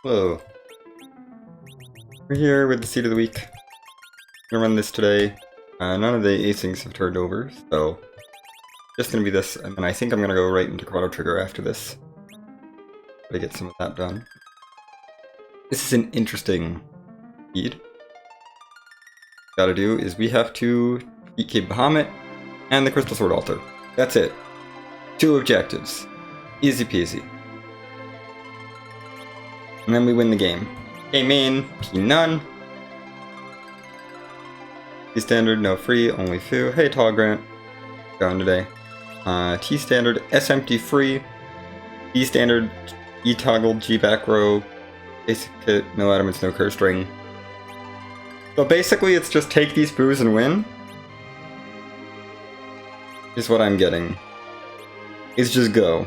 Hello. We're here with the seed of the week. I'm gonna run this today. None of the asyncs have turned over, so just gonna be this, and then I think I'm gonna go right into Chrono Trigger after this. To get some of that done. This is an interesting feed. Gotta do is we have to beat Kid Bahamut and the Crystal Sword Altar. That's it. 2 objectives. Easy peasy. And then we win the game. A main, P none. T standard, no free, only foo. Hey Tall Grant. Going today. T standard, S empty free. E standard, E toggle, G back row. Basic kit, no adamants, no curse string. So basically it's just take these boos and win. Is what I'm getting. It's just go.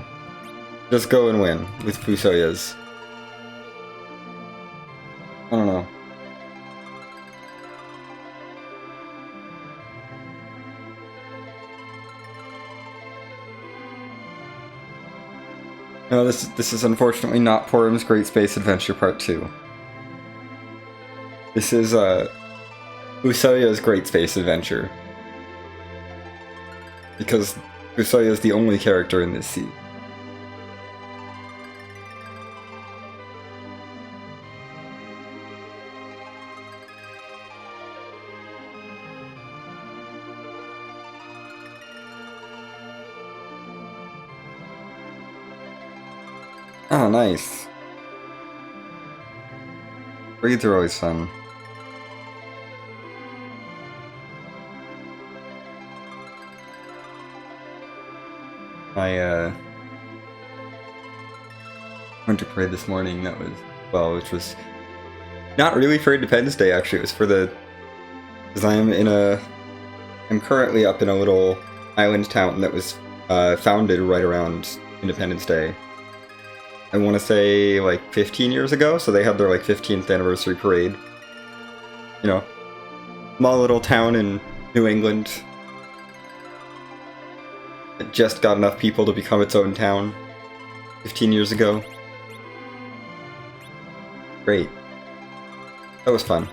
Just go and win with Fusoyas. I don't know. No, this is unfortunately not Porum's Great Space Adventure Part 2. This is Fusoya's Great Space Adventure. Because Fusoya is the only character in this seed. Oh, nice. Raids are always fun. I went to parade this morning. That was, well, which was not really for Independence Day, actually. It was for the, because I'm currently up in a little island town that was founded right around Independence Day. I want to say like 15 years ago, so they had their like 15th anniversary parade. You know, small little town in New England. It just got enough people to become its own town 15 years ago. Great. That was fun.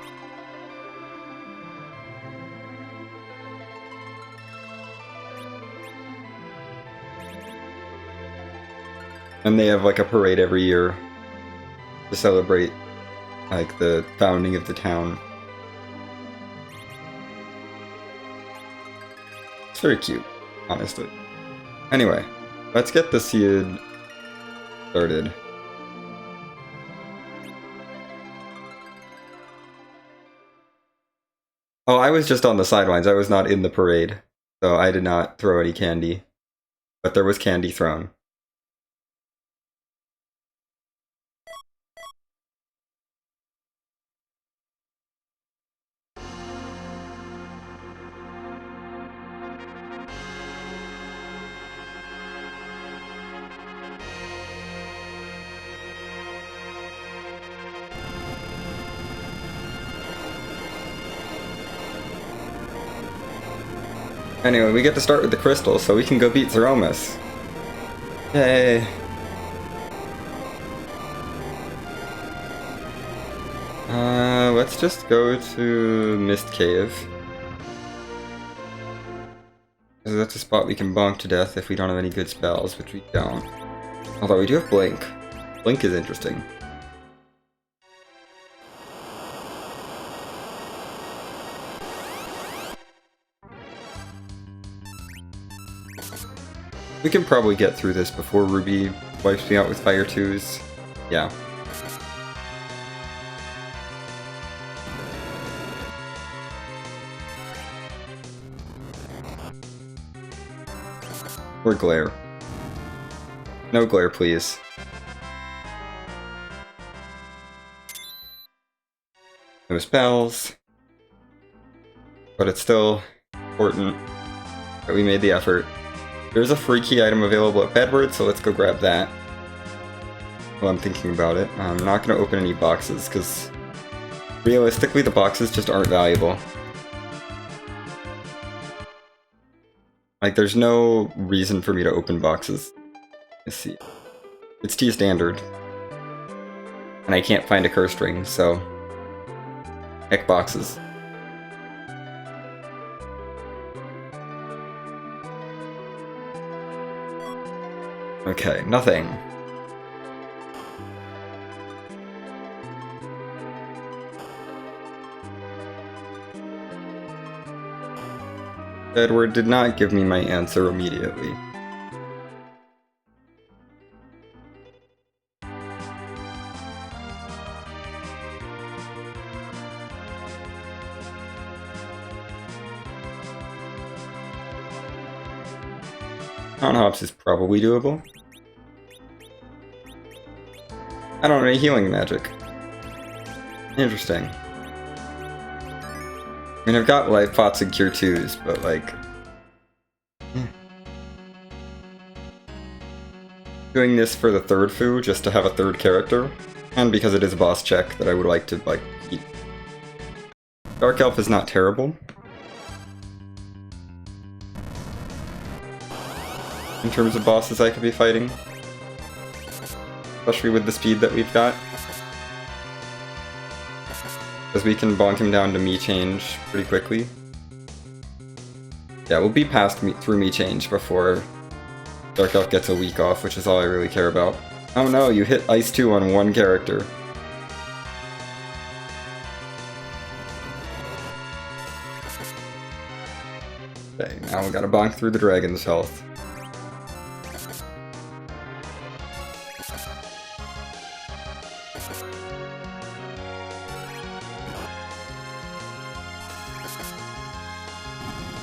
And they have like a parade every year to celebrate like the founding of the town. It's very cute, honestly. Anyway, let's get the seed started. Oh, I was just on the sidelines. I was not in the parade, so I did not throw any candy. But there was candy thrown. Anyway, we get to start with the crystal, so we can go beat Zeromus. Yay! Let's just go to Mist Cave. Because that's a spot we can bonk to death if we don't have any good spells, which we don't. Although we do have Blink. Blink is interesting. We can probably get through this before Ruby wipes me out with Fire 2s. Yeah. Or Glare. No Glare, please. No spells. But it's still important that we made the effort. There's a free key item available at Bedward, so let's go grab that. While I'm thinking about it. I'm not going to open any boxes, because realistically the boxes just aren't valuable. Like, there's no reason for me to open boxes. Let's see. It's T standard. And I can't find a cursed ring, so... Heck boxes. Okay, nothing. Edward did not give me my answer immediately. On hops is probably doable. I don't have any healing magic. Interesting. I mean, I've got life pots and cure 2s, but like... Doing this for the third foo, just to have a third character, and because it is a boss check that I would like to, like, eat. Dark Elf is not terrible. In terms of bosses I could be fighting. Especially with the speed that we've got. Because we can bonk him down to me change pretty quickly. Yeah, we'll be past me through me change before Dark Elf gets a week off, which is all I really care about. Oh no, you hit Ice 2 on one character. Okay, now we gotta bonk through the dragon's health.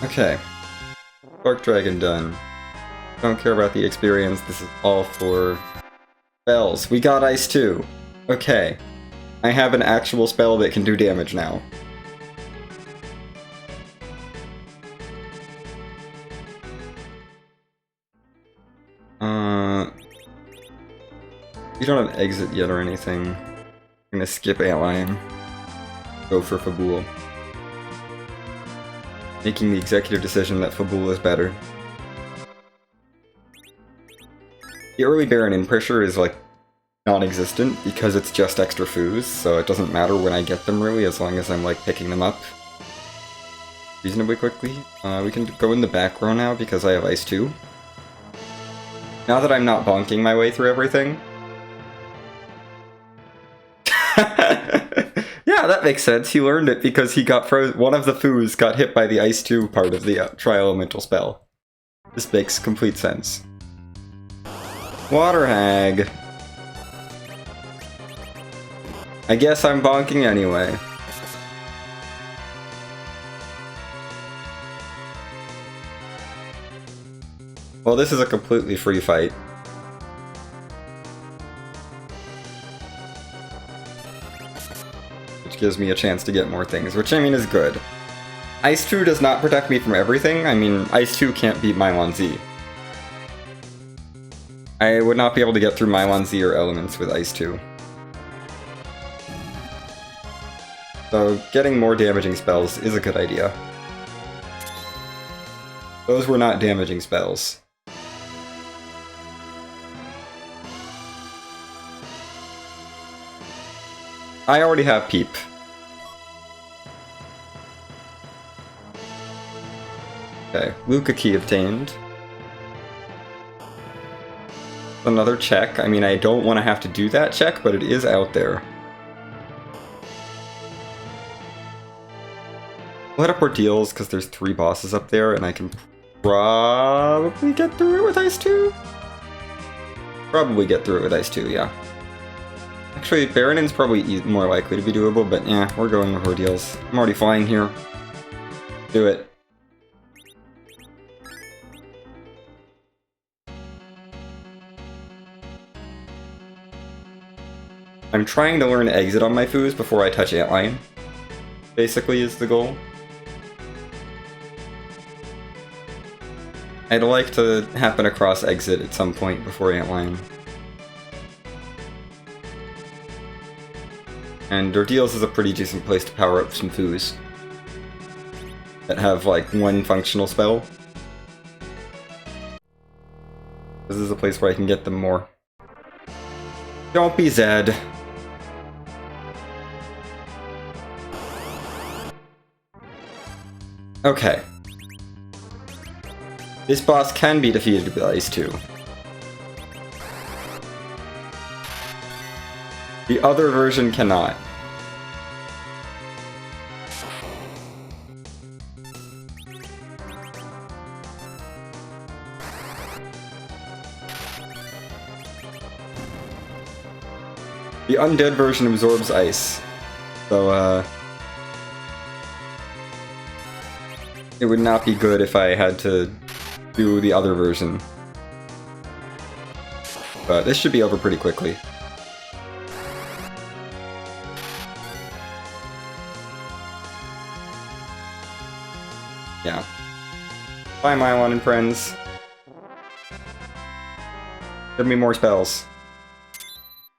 Okay. Dark Dragon done. Don't care about the experience, this is all for spells. We got Ice 2. Okay. I have an actual spell that can do damage now. We don't have exit yet or anything. I'm gonna skip Antlion. Go for Fabul. Making the executive decision that Fabul is better. The early Baron in pressure is like non-existent because it's just extra foos, so it doesn't matter when I get them really, as long as I'm like picking them up reasonably quickly. We can go in the back row now because I have Ice 2. Now that I'm not bonking my way through everything. Yeah, that makes sense. He learned it because he got one of the foos got hit by the Ice 2 part of the Tri-Elemental spell. This makes complete sense. Water Hag. I guess I'm bonking anyway. Well, this is a completely free fight. Which gives me a chance to get more things, which I mean is good. Ice 2 does not protect me from everything. I mean, Ice 2 can't beat Mylon Z. I would not be able to get through Mylon Z or Elements with Ice 2. So, getting more damaging spells is a good idea. Those were not damaging spells. I already have Peep. Okay, Luca key obtained. Another check. I mean, I don't want to have to do that check, but it is out there. We'll head up Ordeals, because there's 3 bosses up there, and I can probably get through it with Ice 2? Probably get through it with Ice 2, yeah. Actually, Baronin's probably more likely to be doable, but yeah, we're going with Ordeals. I'm already flying here. Do it. I'm trying to learn Exit on my foos before I touch Antlion. Basically is the goal. I'd like to happen across Exit at some point before Antlion. And Ordeals is a pretty decent place to power up some foos that have like one functional spell. This is a place where I can get them more. Don't be Zed. Okay. This boss can be defeated with Ice 2. The other version cannot. The undead version absorbs ice, so it would not be good if I had to do the other version. But this should be over pretty quickly. Yeah. Bye, Mylon and friends. Give me more spells.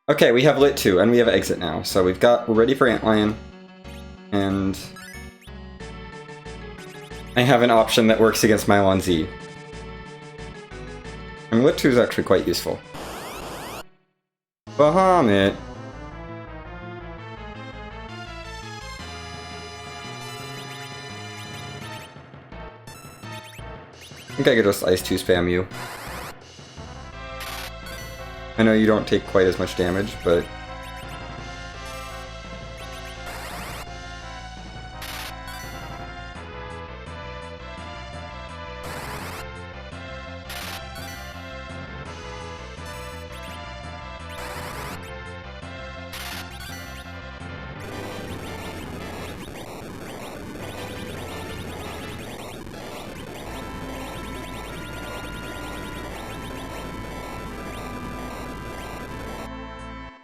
Okay, we have Lit 2, and we have Exit now. So we're ready for Antlion. And I have an option that works against Mylon Z. And Lit 2 is actually quite useful. Bahamut. I think I could just Ice 2 spam you. I know you don't take quite as much damage, but...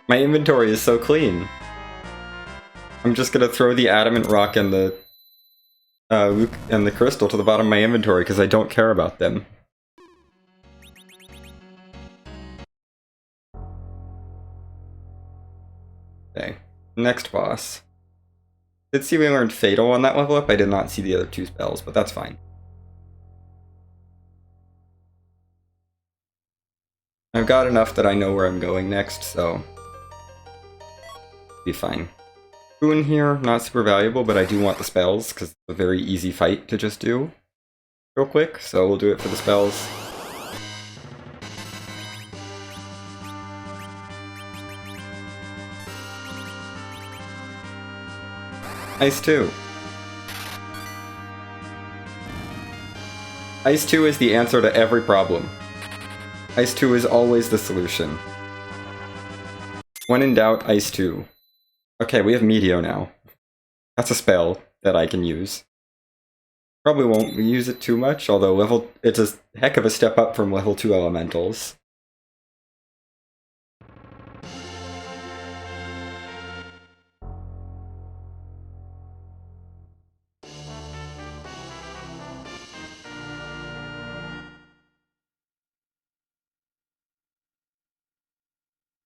My inventory is so clean. I'm just gonna throw the adamant rock and the crystal to the bottom of my inventory because I don't care about them. Okay, next boss. Did see we learned Fatal on that level up. I did not see the other two spells, but that's fine. I've got enough that I know where I'm going next, so be fine. Boon here, not super valuable, but I do want the spells, because it's a very easy fight to just do real quick, so we'll do it for the spells. Ice 2. Ice 2 is the answer to every problem. Ice 2 is always the solution. When in doubt, Ice 2. Okay, we have Meteo now. That's a spell that I can use. Probably won't use it too much, although it's a heck of a step up from level 2 elementals.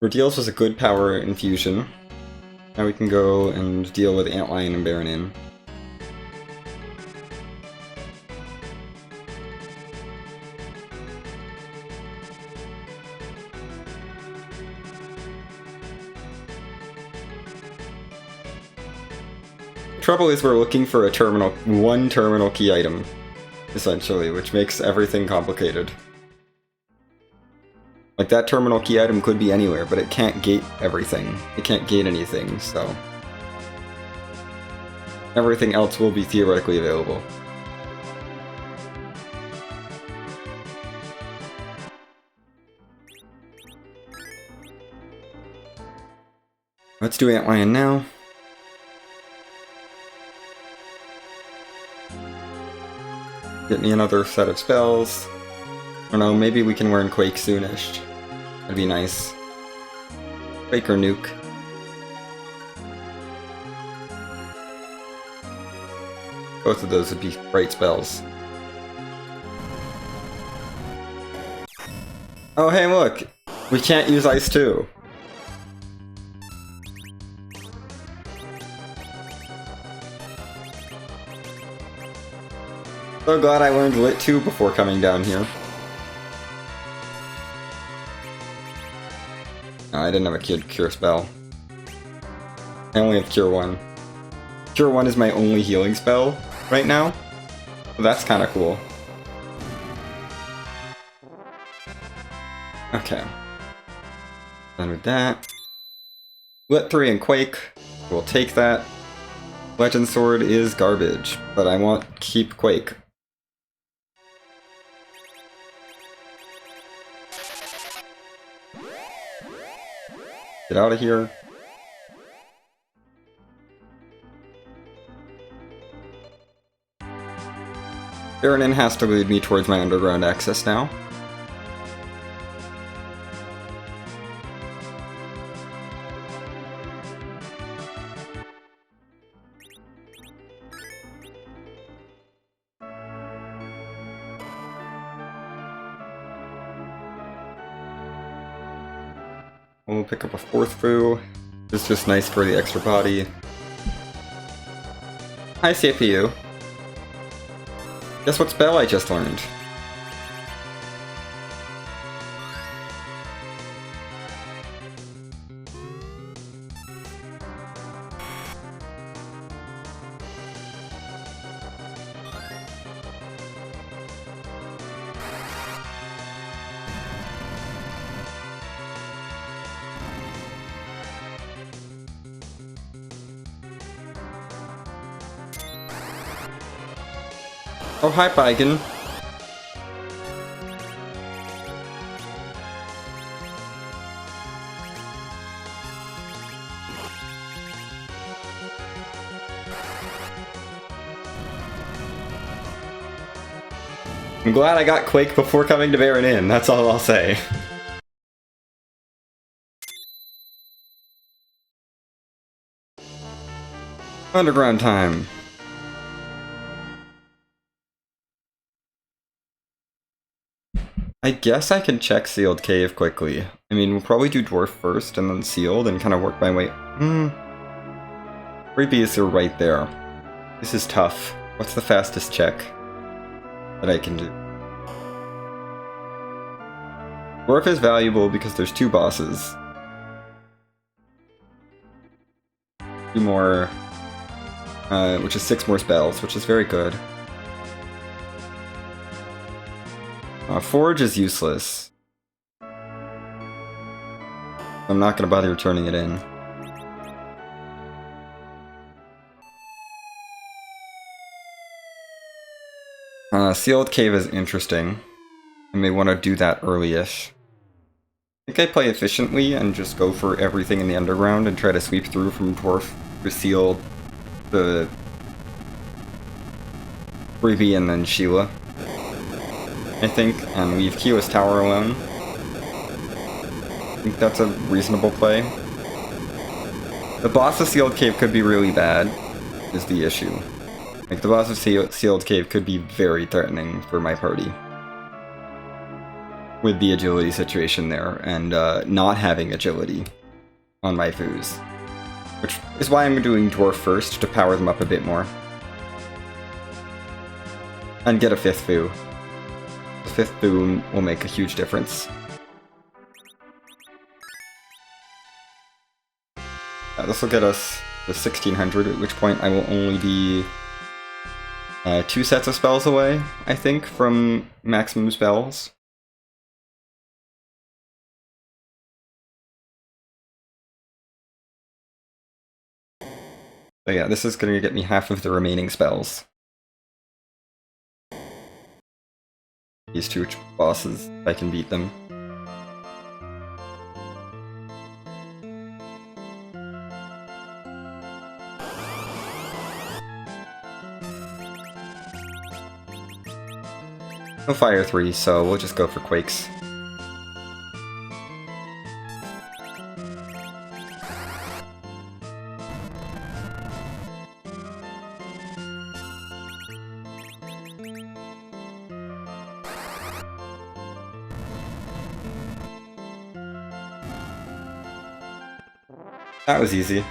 Redeals was a good power infusion. Now we can go and deal with Antlion and Baron Inn. The trouble is we're looking for one terminal key item, essentially, which makes everything complicated. Like, that terminal key item could be anywhere, but it can't gate everything. It can't gate anything, so... everything else will be theoretically available. Let's do Antlion now. Get me another set of spells. I don't know, maybe we can learn Quake soonish. That'd be nice. Quake or Nuke. Both of those would be great spells. Oh hey look! We can't use Ice 2! So glad I learned Lit 2 before coming down here. I didn't have a Cure spell. I only have Cure 1. Cure 1 is my only healing spell right now. So that's kind of cool. Okay. Done with that. Lit 3 and Quake. We'll take that. Legend Sword is garbage, but I want to keep Quake. Get out of here. Baronin has to lead me towards my underground access now. We'll pick up a 4th Foo. It's just nice for the extra body. Hi, CPU. Guess what spell I just learned? Oh, hi, Bigen. I'm glad I got Quake before coming to Baronin, that's all I'll say. Underground time. I guess I can check Sealed Cave quickly. I mean, we'll probably do Dwarf first and then Sealed and kind of work my way... Freebies are right there. This is tough. What's the fastest check that I can do? Dwarf is valuable because there's 2 bosses. 2 more... which is 6 more spells, which is very good. Forge is useless. I'm not gonna bother turning it in. Sealed Cave is interesting. I may want to do that early-ish. I think I play efficiently and just go for everything in the underground and try to sweep through from Dwarf to Sealed to Freebie and then Sheila. I think, and leave Kiwa's Tower alone. I think that's a reasonable play. The boss of Sealed Cave could be really bad, is the issue. Like, the boss of Sealed Cave could be very threatening for my party. With the agility situation there, and not having agility on my foos. Which is why I'm doing Dwarf first, to power them up a bit more. And get a 5th Foo. The 5th Foo will make a huge difference. This will get us to 1600, at which point I will only be 2 sets of spells away, I think, from maximum spells. But yeah, this is going to get me half of the remaining spells. These 2 bosses, I can beat them. No Fire 3, so we'll just go for Quakes. That was easy.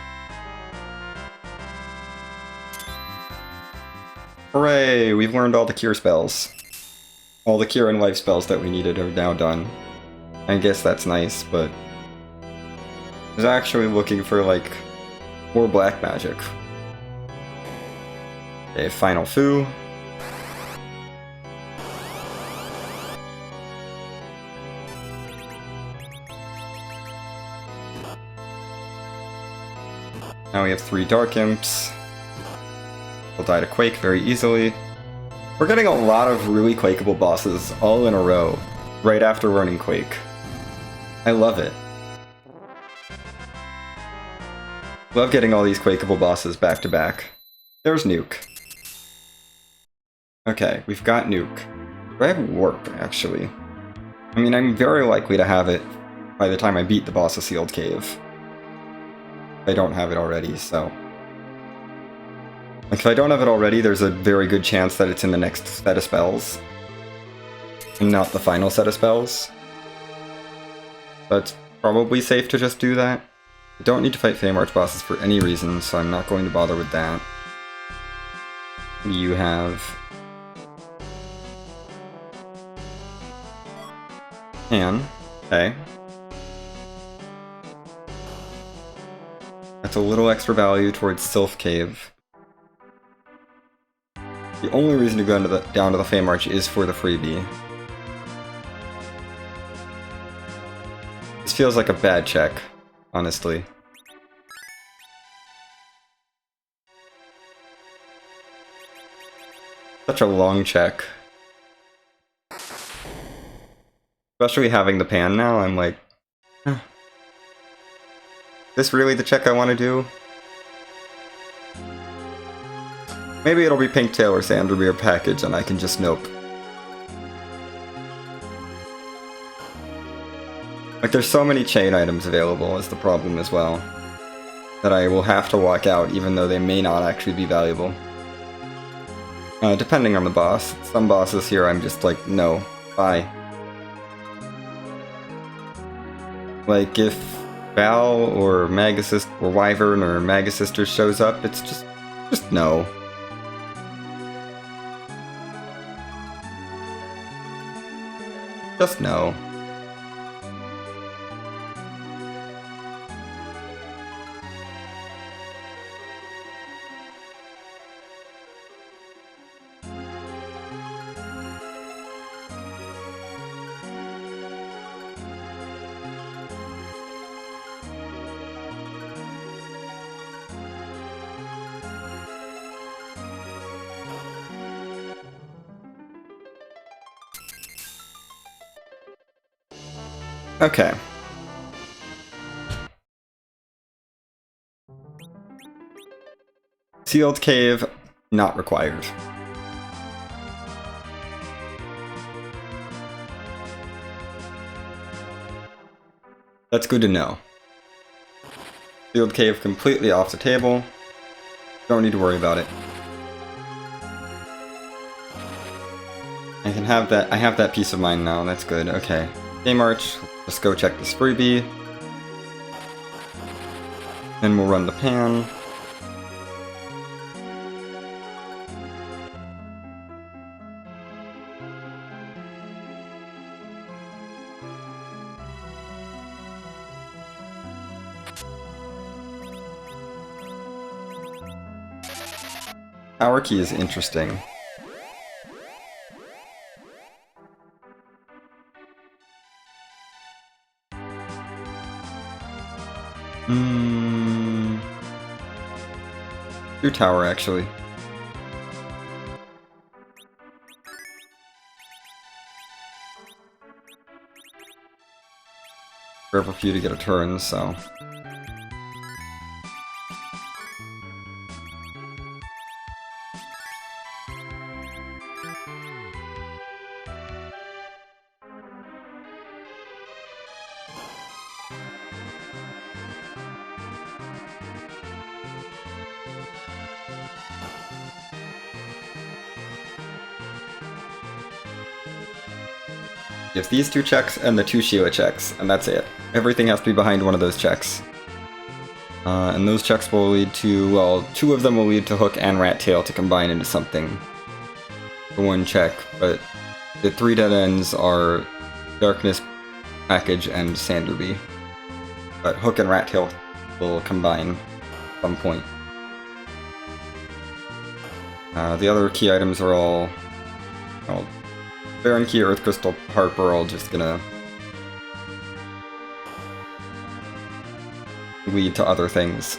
Hooray! We've learned all the cure spells. All the cure and life spells that we needed are now done. I guess that's nice, but... I was actually looking for, like, more black magic. Okay, final Foo. Now we have 3 Dark Imps. We'll die to Quake very easily. We're getting a lot of really Quakeable bosses all in a row, right after running Quake. I love it. Love getting all these Quakeable bosses back to back. There's Nuke. Okay, we've got Nuke. Do I have Warp, actually? I mean, I'm very likely to have it by the time I beat the boss of Sealed Cave. I don't have it already, so... Like, if I don't have it already, there's a very good chance that it's in the next set of spells. And not the final set of spells. But it's probably safe to just do that. I don't need to fight Feymarch bosses for any reason, so I'm not going to bother with that. What do you have? Can. Okay. That's a little extra value towards Sylph Cave. The only reason to go down to the Feymarch is for the freebie. This feels like a bad check, honestly. Such a long check. Especially having the pan now, I'm like... Is this really the check I want to do? Maybe it'll be Pinktail or Sandermere package and I can just nope. Like, there's so many chain items available is the problem as well, that I will have to walk out even though they may not actually be valuable. Depending on the boss. Some bosses here I'm just like, no, bye. Like, if Val or Magassist or Wyvern or Magasister shows up, it's just no. Just no. Okay. Sealed Cave, not required. That's good to know. Sealed Cave completely off the table. Don't need to worry about it. I can have that. I have that peace of mind now. That's good. Okay. Feymarch. Let's go check this freebie. Then we'll run the pan. Power key is interesting. Your tower, actually. Forever for you to get a turn, so... You have these 2 checks and the 2 Sheila checks, and that's it. Everything has to be behind one of those checks. And those checks will lead to, well, 2 of them will lead to Hook and Rat Tail to combine into something for 1 check, but the 3 dead ends are Darkness Package and Sanderby. But Hook and Rat Tail will combine at some point. The other key items are all... well, Baron Key, Earth Crystal, Harp are all just gonna lead to other things.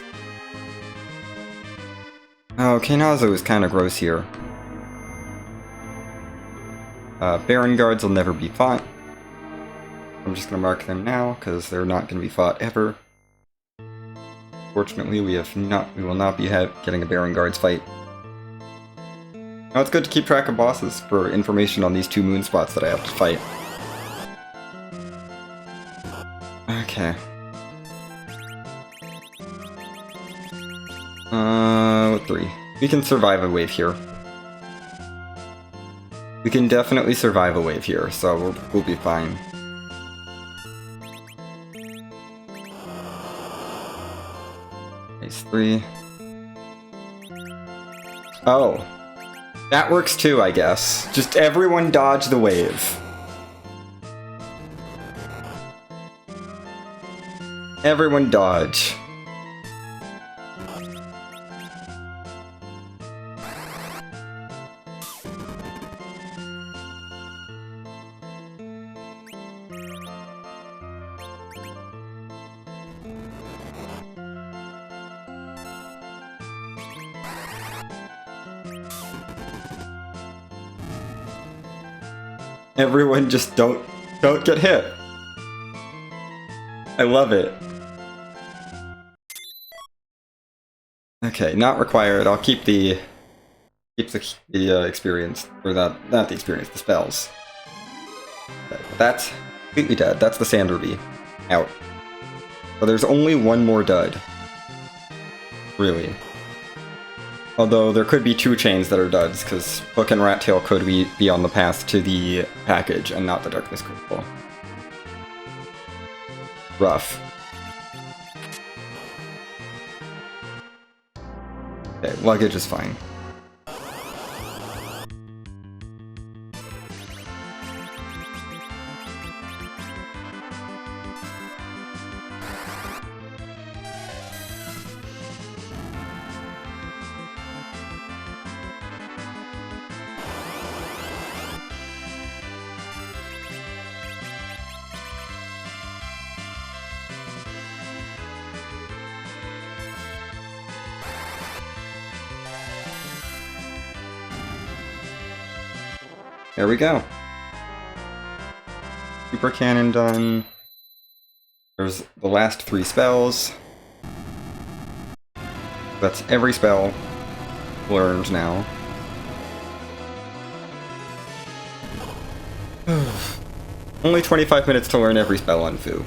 Okay, Nazo is kind of gross here. Baron guards will never be fought. I'm just gonna mark them now, because they're not gonna be fought ever. Fortunately, we will not be getting a Baron guards fight. Now it's good to keep track of bosses for information on these 2 moon spots that I have to fight. Okay. 3. We can survive a wave here. We can definitely survive a wave here, so we'll be fine. Phase 3. Oh. That works too, I guess. Just everyone dodge the wave. Everyone dodge. Everyone just don't get hit. I love it. Okay, not required. I'll keep the experience, or not the experience, the spells. Okay, that's completely dead. That's the Sand Ruby. Out. So there's only one more dud. Really. Although there could be 2 chains that are duds, because Hook and Rat Tail could be on the path to the package and not the Darkness Crystal. Rough. Okay, luggage is fine. There we go. Super Cannon done. There's the last 3 spells. That's every spell learned now. Only 25 minutes to learn every spell on Fu.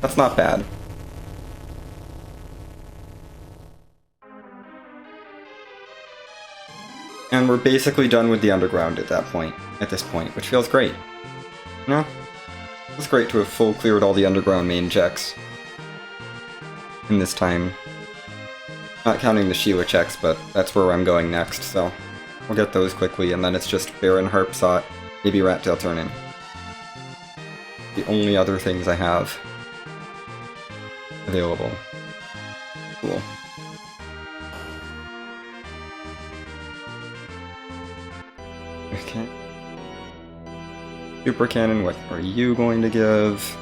That's not bad. And we're basically done with the underground at this point, which feels great. No? It's great to have full cleared all the underground main checks. In this time. Not counting the Sheila checks, but that's where I'm going next, so we'll get those quickly, and then it's just Baron, Harpsot, maybe Rat Tail turn-in. The only other things I have available. Cool. Okay. Super Cannon, what are you going to give?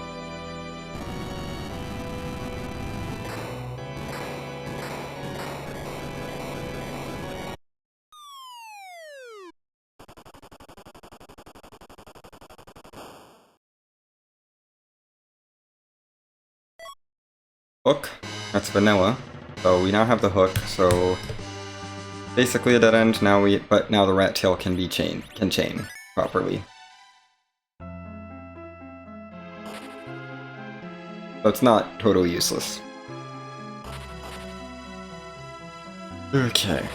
Hook. That's vanilla. So we now have the hook, so basically a dead end. But now the Rat Tail can chain properly. So it's not totally useless. Okay.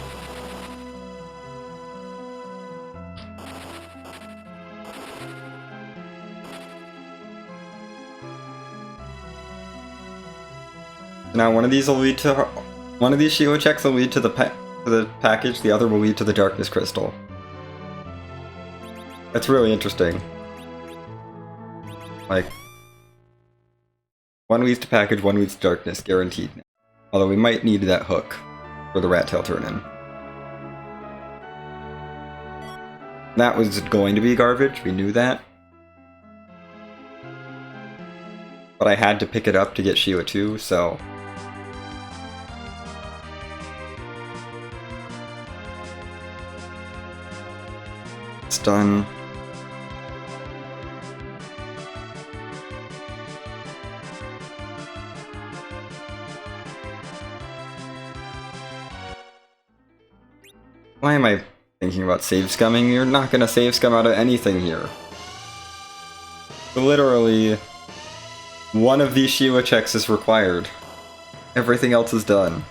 Now one of these Sheila checks will lead to the package, the other will lead to the Darkness Crystal. That's really interesting. Like, one leads to package, one leads to Darkness, guaranteed. Although we might need that hook for the Rat Tail turn-in. That was going to be garbage, we knew that. But I had to pick it up to get Sheila 2, so stun. Why am I thinking about save scumming? You're not gonna save scum out of anything here. Literally, one of these Shiwa checks is required. Everything else is done.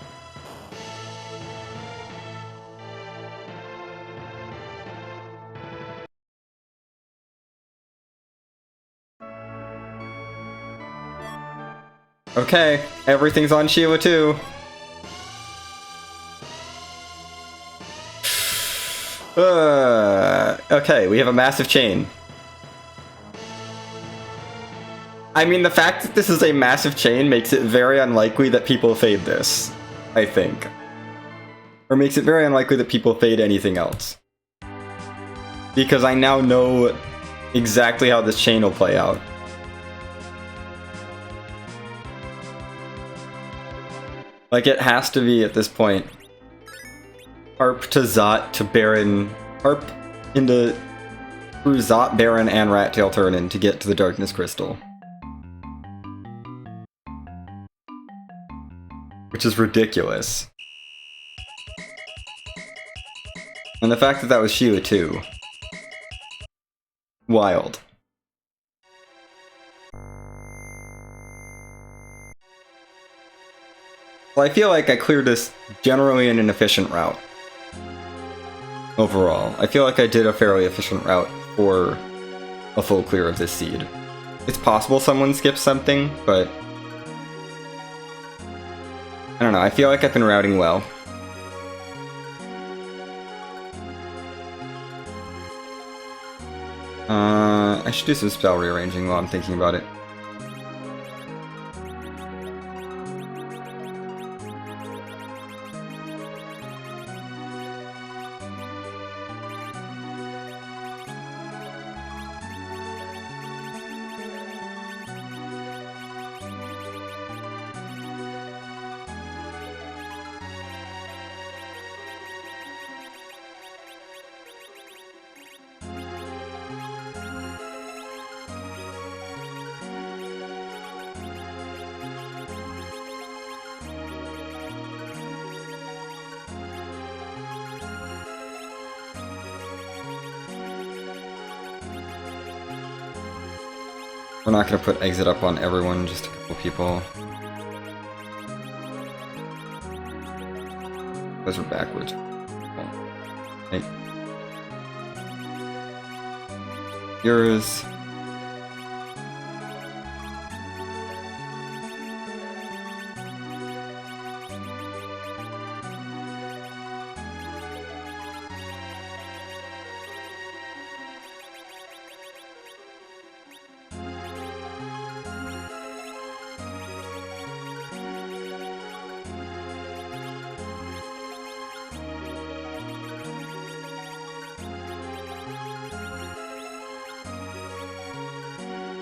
Okay, everything's on Shiwa too. Okay, we have a massive chain. I mean, the fact that this is a massive chain makes it very unlikely that people fade this, I think. Or makes it very unlikely that people fade anything else. Because I now know exactly how this chain will play out. Like, it has to be, at this point, Harp to Zot to Baron... Harp into... through Zot, Baron, and Rat-Tail Turn-In to get to the Darkness Crystal. Which is ridiculous. And the fact that that was Shiwa too. Wild. Well, I feel like I cleared this generally in an efficient route. Overall. I feel like I did a fairly efficient route for a full clear of this seed. It's possible someone skips something, but... I don't know, I feel like I've been routing well. I should do some spell rearranging while I'm thinking about it. We're not gonna put exit up on everyone, just a couple people. Those are backwards. Hey. Yours.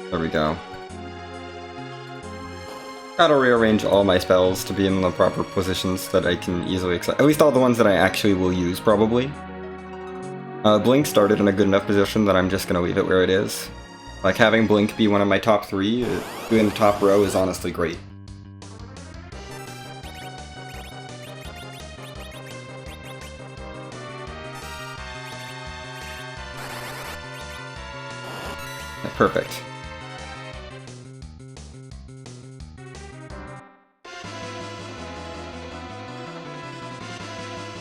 There we go. Gotta rearrange all my spells to be in the proper positions that I can easily accept. At least all the ones that I actually will use, probably. Blink started in a good enough position that I'm just gonna leave it where it is. Like, having Blink be one of my top 3, doing the top row is honestly great. Yeah, perfect.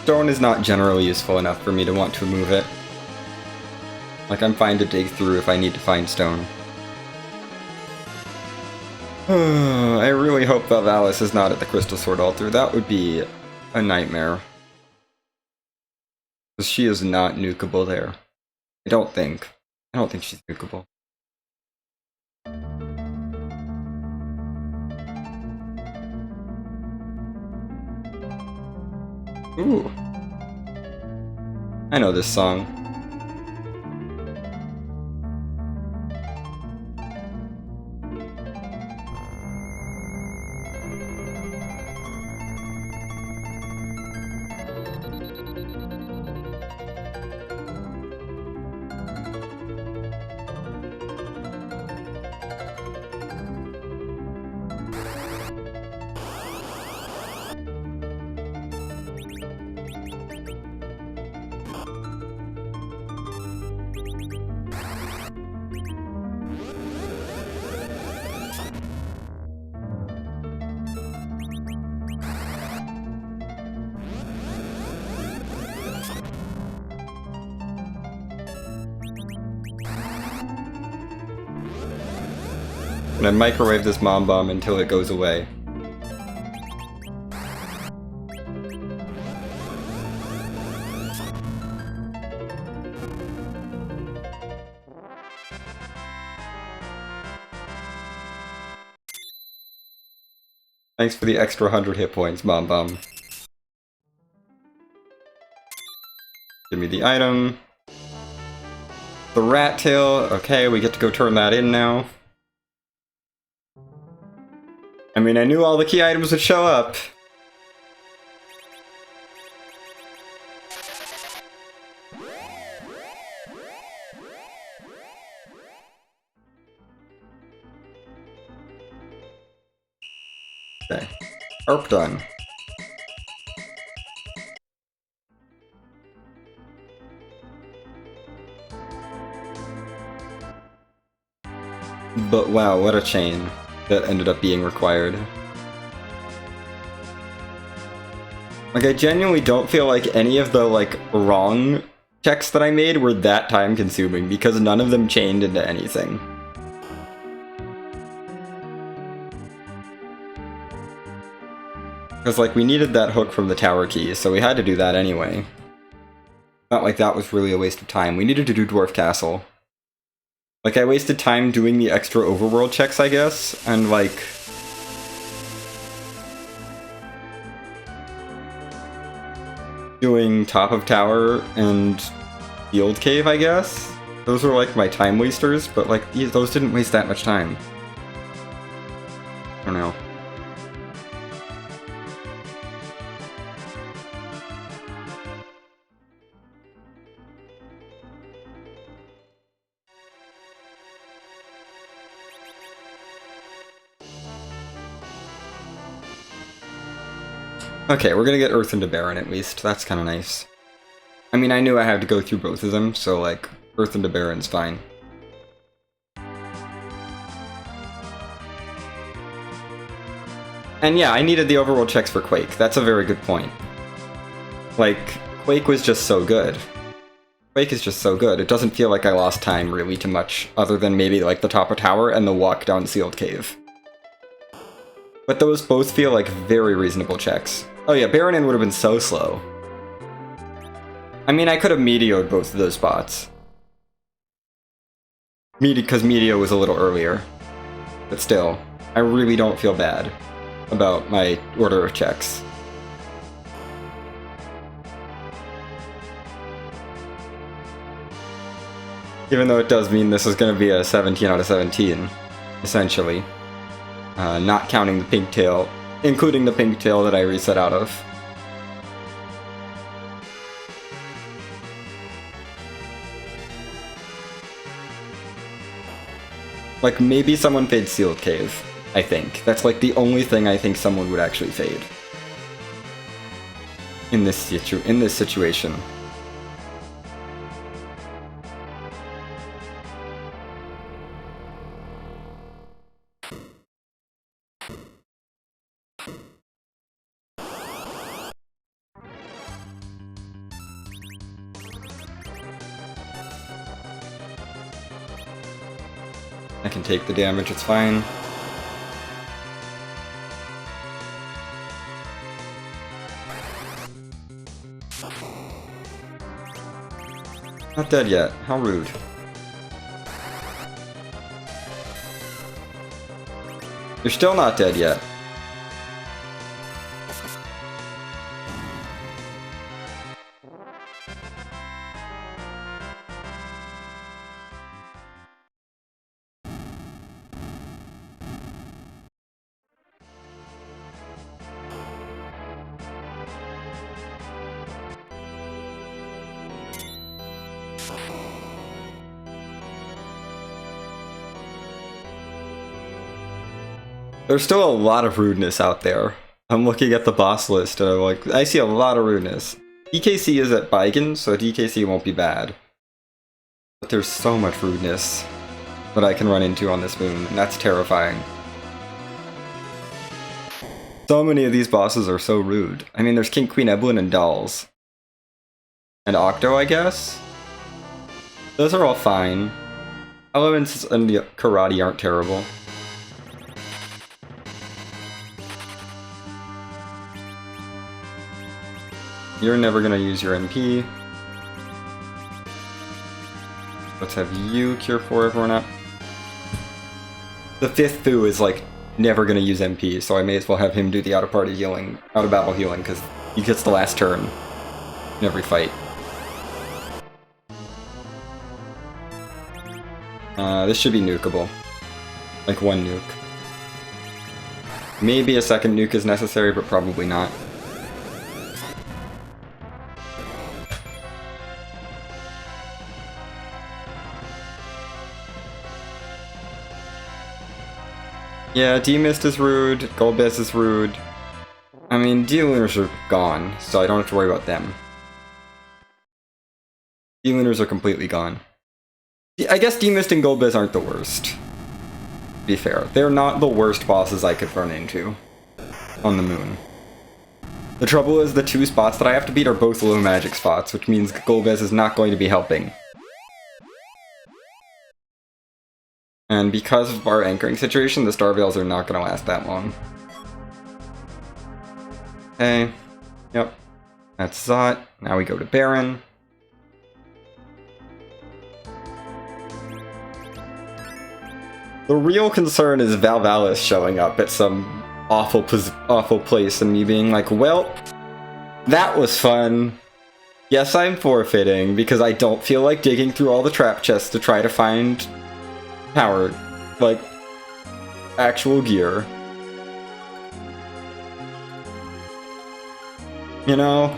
Stone is not generally useful enough for me to want to move it. Like, I'm fine to dig through if I need to find stone. I really hope that Valis is not at the Crystal Sword Altar. That would be a nightmare. Because she is not nukeable there. I don't think. I don't think she's nukeable. Ooh. I know this song. And I microwave this Mom Bomb until it goes away. Thanks for the extra 100 hit points, Mom Bomb. Give me the item. The rat tail. Okay, we get to go turn that in now. I mean, I knew all the key items would show up. Okay. Arp done. But wow, what a chain that ended up being required. Like, I genuinely don't feel like any of the, like, wrong checks that I made were that time-consuming, because none of them chained into anything. Because, like, we needed that hook from the tower key, so we had to do that anyway. Not like that was really a waste of time. We needed to do Dwarf Castle. Like, I wasted time doing the extra overworld checks, I guess, and, like... doing Top of Tower and Field Cave, I guess? Those were, like, my time wasters, but, like, those didn't waste that much time. I don't know. Okay, we're gonna get Earth into Baron at least. That's kind of nice. I mean, I knew I had to go through both of them, so, like, Earth into Baron's fine. And yeah, I needed the overworld checks for Quake. That's a very good point. Like, Quake was just so good. Quake is just so good. It doesn't feel like I lost time really too much, other than maybe, like, the Top of Tower and the walk down Sealed Cave. But those both feel like very reasonable checks. Oh yeah, Baronin would have been so slow. I mean, I could have Meteo'd both of those spots. Because Meteo was a little earlier. But still, I really don't feel bad about my order of checks. Even though it does mean this is going to be a 17 out of 17, essentially. Not counting the pink tail, including the pink tail that I reset out of. Like, maybe someone fades Sealed Cave, I think. That's like the only thing I think someone would actually fade. In this situation. I can take the damage, it's fine. Not dead yet. How rude. You're still not dead yet. There's still a lot of rudeness out there. I'm looking at the boss list and I'm like, I see a lot of rudeness. DKC is at Baigen, so DKC won't be bad. But there's so much rudeness that I can run into on this moon, and that's terrifying. So many of these bosses are so rude. I mean, there's King, Queen, Evelyn, and Dolls. And Octo, I guess? Those are all fine. Elements and the Karate aren't terrible. You're never gonna use your MP. Let's have you cure for everyone up. The 5th Fu is like never gonna use MP, so I may as well have him do the out-of-party healing, out-of-battle healing, because he gets the last turn in every fight. This should be nukeable. Like 1 nuke. Maybe a 2nd nuke is necessary, but probably not. Yeah, D-Mist is rude, Golbez is rude. I mean, D-Lunars are gone, so I don't have to worry about them. D-Lunars are completely gone. I guess D-Mist and Golbez aren't the worst. To be fair, they're not the worst bosses I could run into on the moon. The trouble is the 2 spots that I have to beat are both low magic spots, which means Golbez is not going to be helping. And because of our anchoring situation, the Star Veils are not going to last that long. Okay. Yep. That's Zot. Now we go to Baron. The real concern is Valvalis showing up at some awful place and me being like, well, that was fun. Yes, I'm forfeiting because I don't feel like digging through all the trap chests to try to find power, like, actual gear. You know?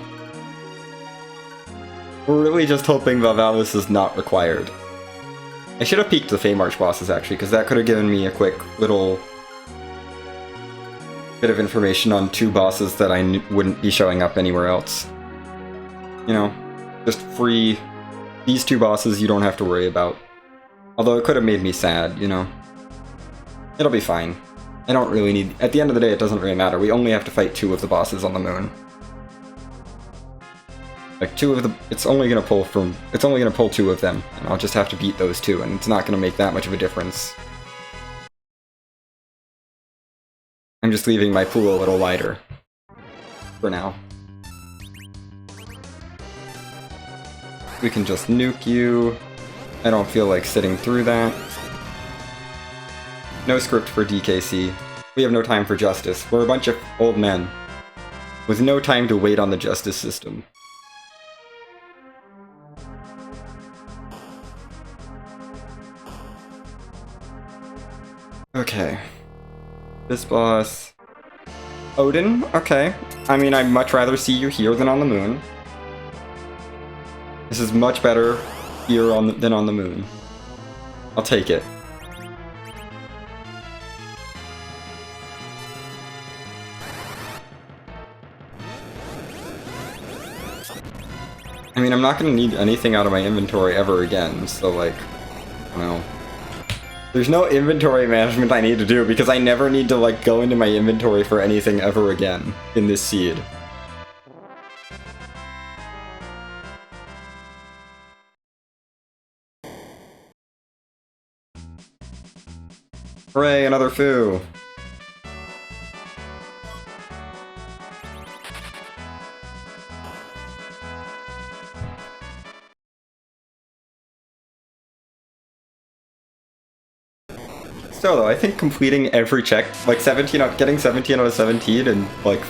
We're really just hoping Valvalis is not required. I should have peeked the Feymarch bosses, actually, because that could have given me a quick little bit of information on 2 bosses that I wouldn't be showing up anywhere else. You know, just free. These 2 bosses you don't have to worry about. Although it could have made me sad, you know. It'll be fine. I don't really need... At the end of the day, it doesn't really matter. We only have to fight 2 of the bosses on the moon. Like, 2 of the... It's only gonna pull 2 of them, and I'll just have to beat those 2, and it's not gonna make that much of a difference. I'm just leaving my pool a little wider. For now. We can just nuke you. I don't feel like sitting through that. No script for DKC. We have no time for justice. We're a bunch of old men. With no time to wait on the justice system. Okay. This boss... Odin? Okay. I mean, I'd much rather see you here than on the moon. This is much better here than on the moon. I'll take it. I mean, I'm not gonna need anything out of my inventory ever again, so like, I don't know. There's no inventory management I need to do because I never need to like go into my inventory for anything ever again in this seed. Hooray, another Fu! Still though, I think completing every check, like getting 17 out of 17 in like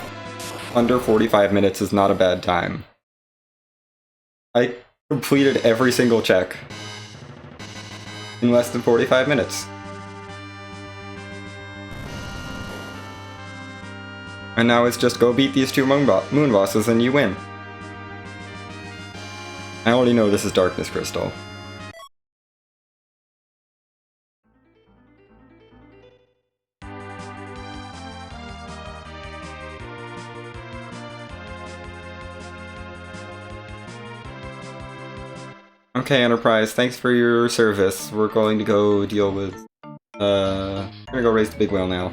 under 45 minutes is not a bad time. I completed every single check in less than 45 minutes. And now it's just go beat these 2 moon bosses and you win. I already know this is Darkness Crystal. Okay, Enterprise, thanks for your service. We're going to go deal with... we're gonna go raise the big whale now.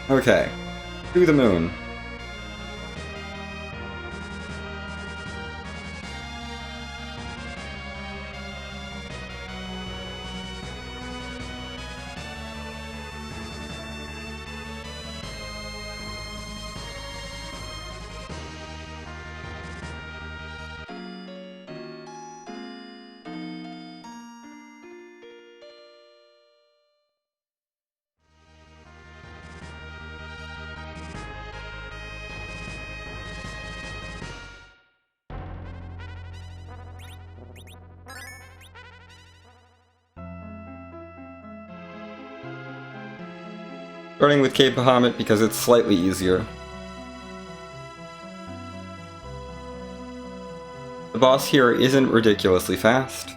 Okay. To the moon. Starting with Cape Bahamut because it's slightly easier. The boss here isn't ridiculously fast.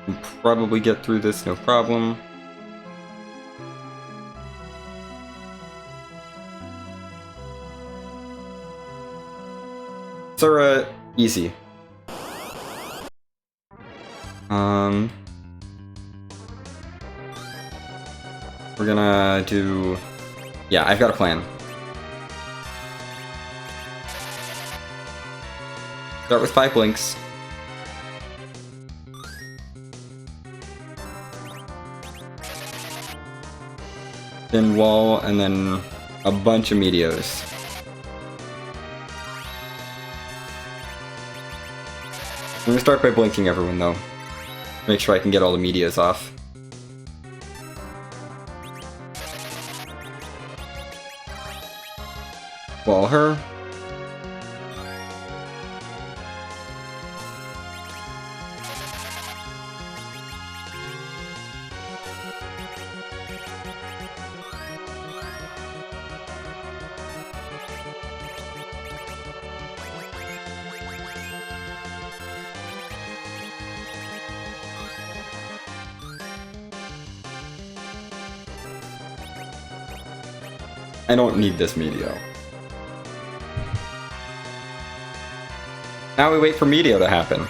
You can probably get through this no problem. Sura, easy. We're gonna do... Yeah, I've got a plan. Start with 5 blinks. Then wall, and then a bunch of meteos. I'm gonna start by blinking everyone though. Make sure I can get all the meteos off. Wall her. I don't need this Meteo. Now we wait for Meteo to happen.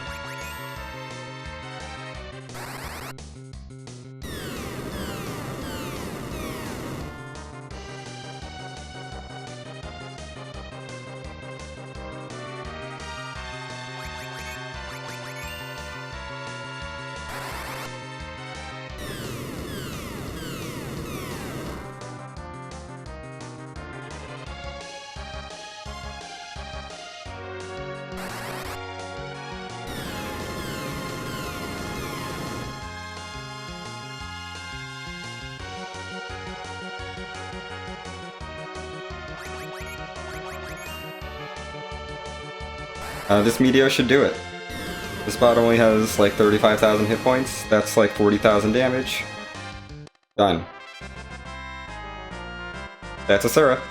This Meteo should do it. This bot only has like 35,000 hit points. That's like 40,000 damage. Done. That's a Sura.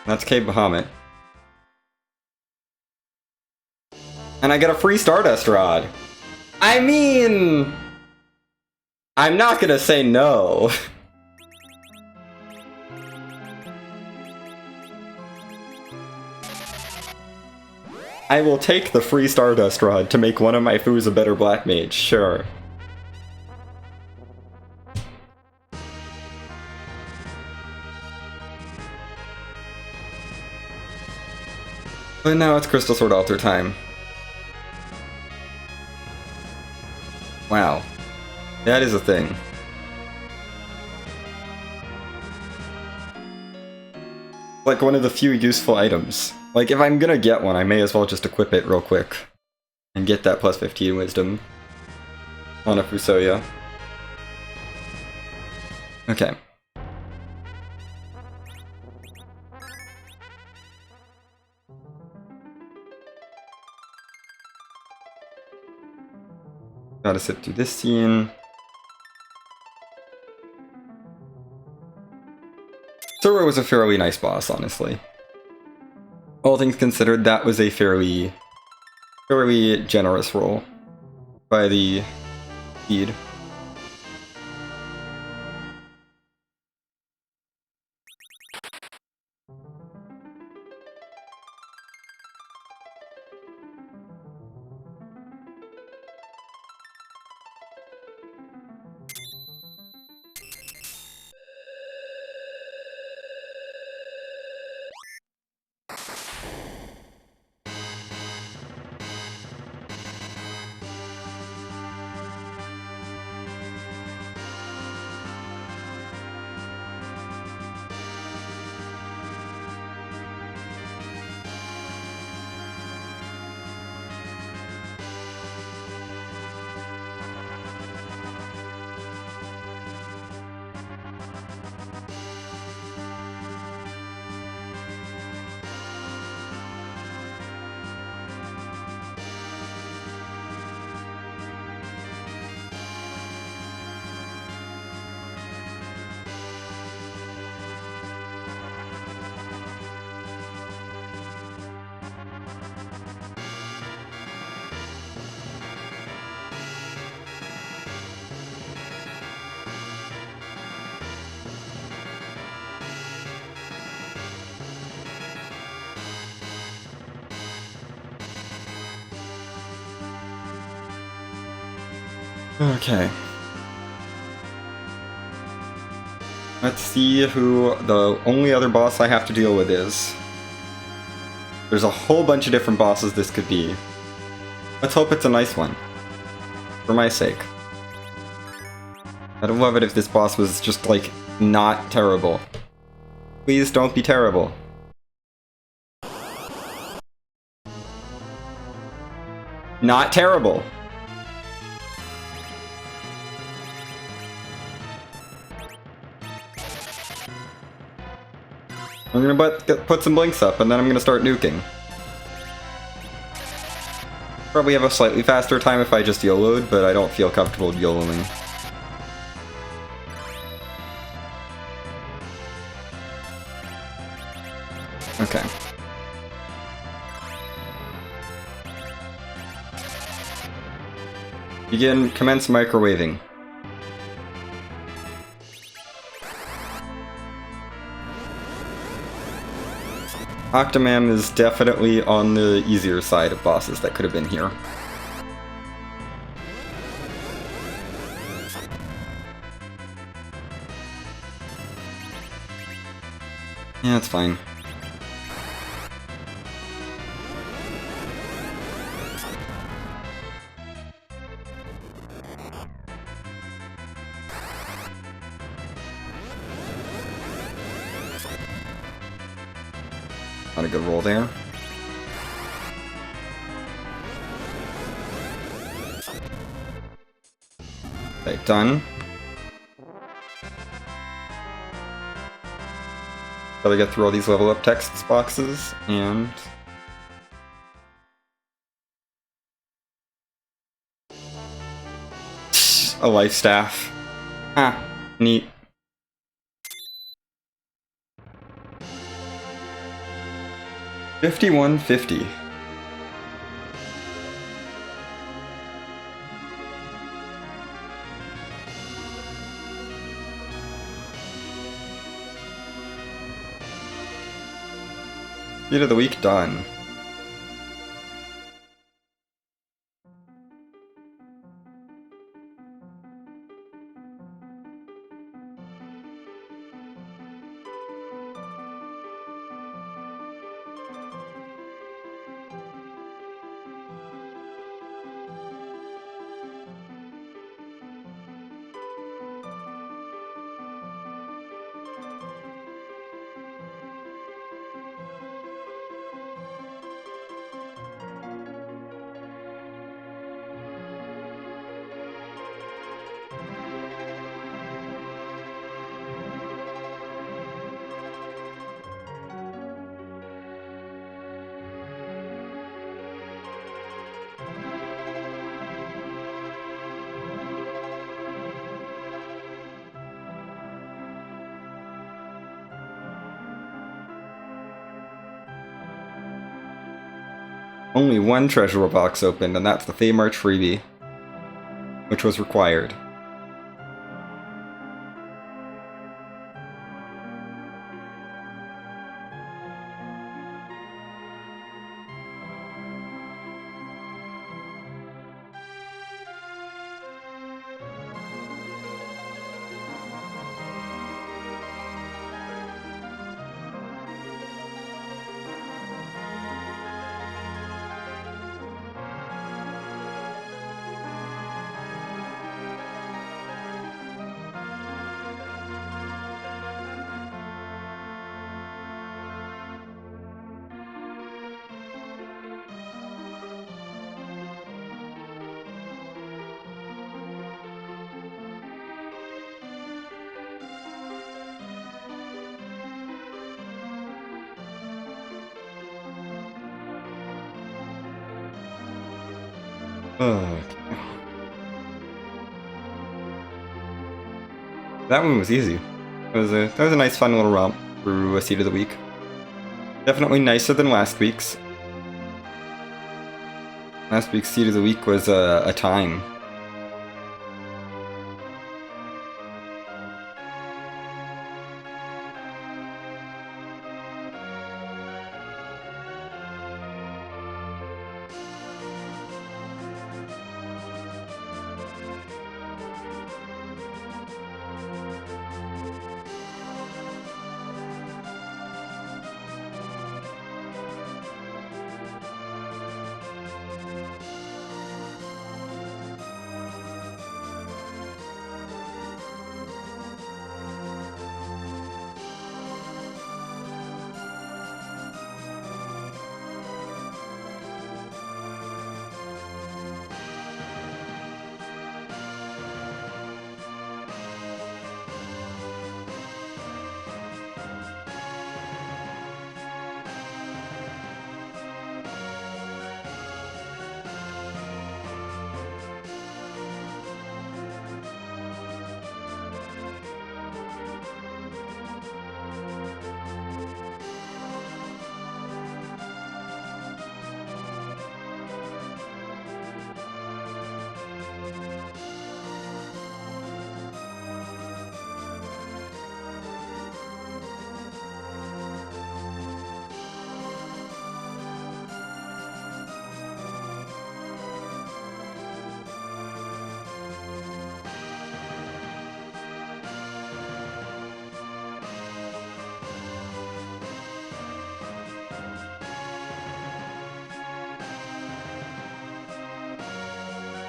That's Cape Bahamut. And I get a free Stardust Rod. I mean... I'm not gonna say no. I will take the free Stardust Rod to make one of my foos a better Black Mage, sure. But now it's Crystal Sword Altar time. Wow. That is a thing. Like one of the few useful items. Like if I'm gonna get one, I may as well just equip it real quick. And get that plus 15 wisdom on a Fusoya. Okay. Gotta sit through this scene. Sura was a fairly nice boss, honestly. All things considered, that was a fairly generous roll by the feed. Okay. Let's see who the only other boss I have to deal with is. There's a whole bunch of different bosses this could be. Let's hope it's a nice one. For my sake. I'd love it if this boss was just, like, not terrible. Please don't be terrible. Not terrible! I'm gonna put some blinks up, and then I'm gonna start nuking. Probably have a slightly faster time if I just YOLO'd, but I don't feel comfortable YOLOing. Okay. Commence microwaving. Octomam is definitely on the easier side of bosses that could have been here. Yeah, it's fine. Not a good roll there. Okay, done. Gotta get through all these level up text boxes, and... a life staff. Ah, neat. $51.50. Feat of the week done. Only one treasure box opened, and that's the Fey March freebie, which was required. That one was easy. That was a nice fun little romp through a seed of the week. Definitely nicer than last week's. Last week's seed of the week was a time.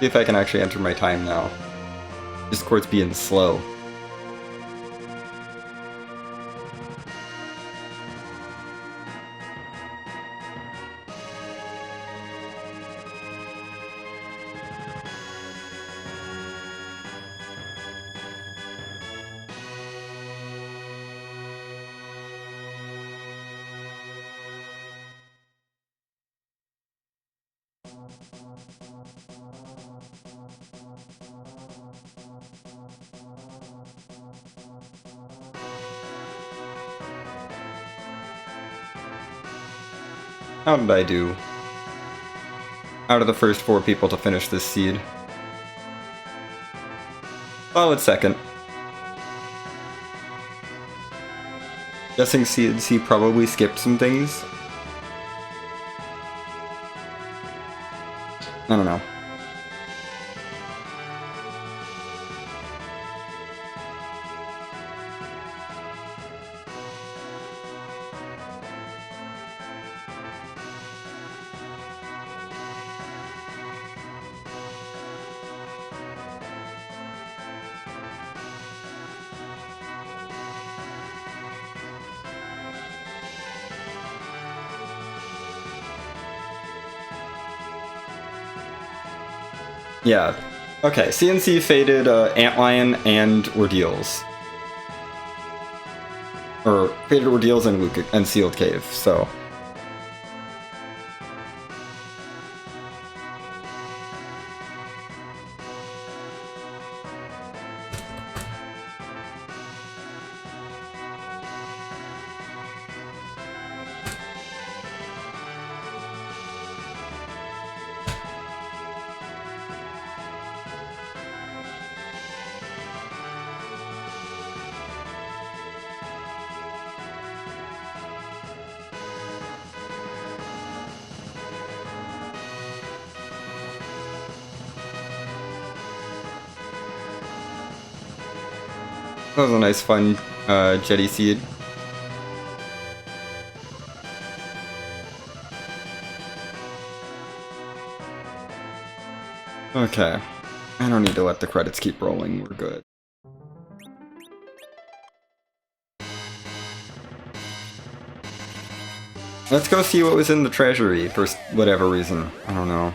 See if I can actually enter my time now. Discord's being slow. How did I do? Out of the first 4 people to finish this seed. Solid second. Guessing CNC probably skipped some things. I don't know. Yeah. Okay, CNC faded Antlion and Ordeals. Or faded Ordeals and Sealed Cave, so. That was a nice, fun Jetty Seed. Okay. I don't need to let the credits keep rolling, we're good. Let's go see what was in the treasury for whatever reason. I don't know.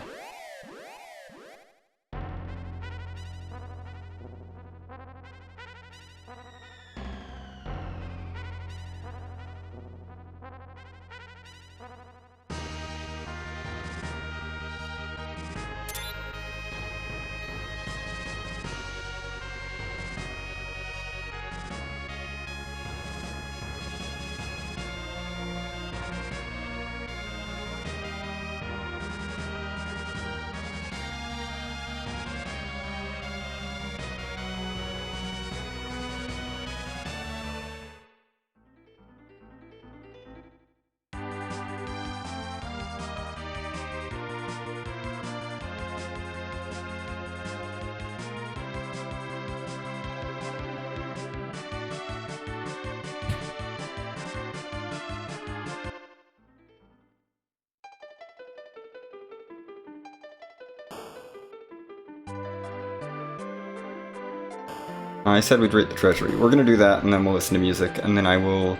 I said we'd rate the treasury. We're gonna do that, and then we'll listen to music, and then I will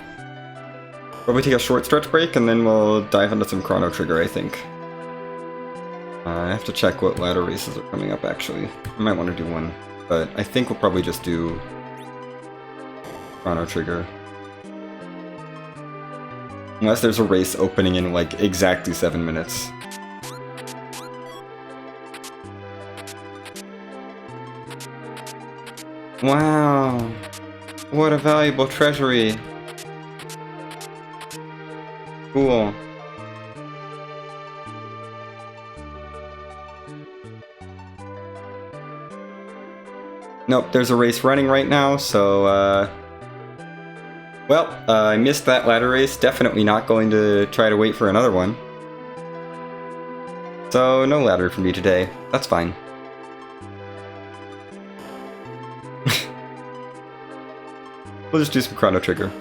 probably take a short stretch break, and then we'll dive into some Chrono Trigger, I think. I have to check what ladder races are coming up, actually. I might want to do one, but I think we'll probably just do Chrono Trigger. Unless there's a race opening in, like, exactly 7 minutes. Wow! What a valuable treasury! Cool. Nope, there's a race running right now, so, well, I missed that ladder race. Definitely not going to try to wait for another one. So, no ladder for me today. That's fine. We'll just do some Chrono Trigger.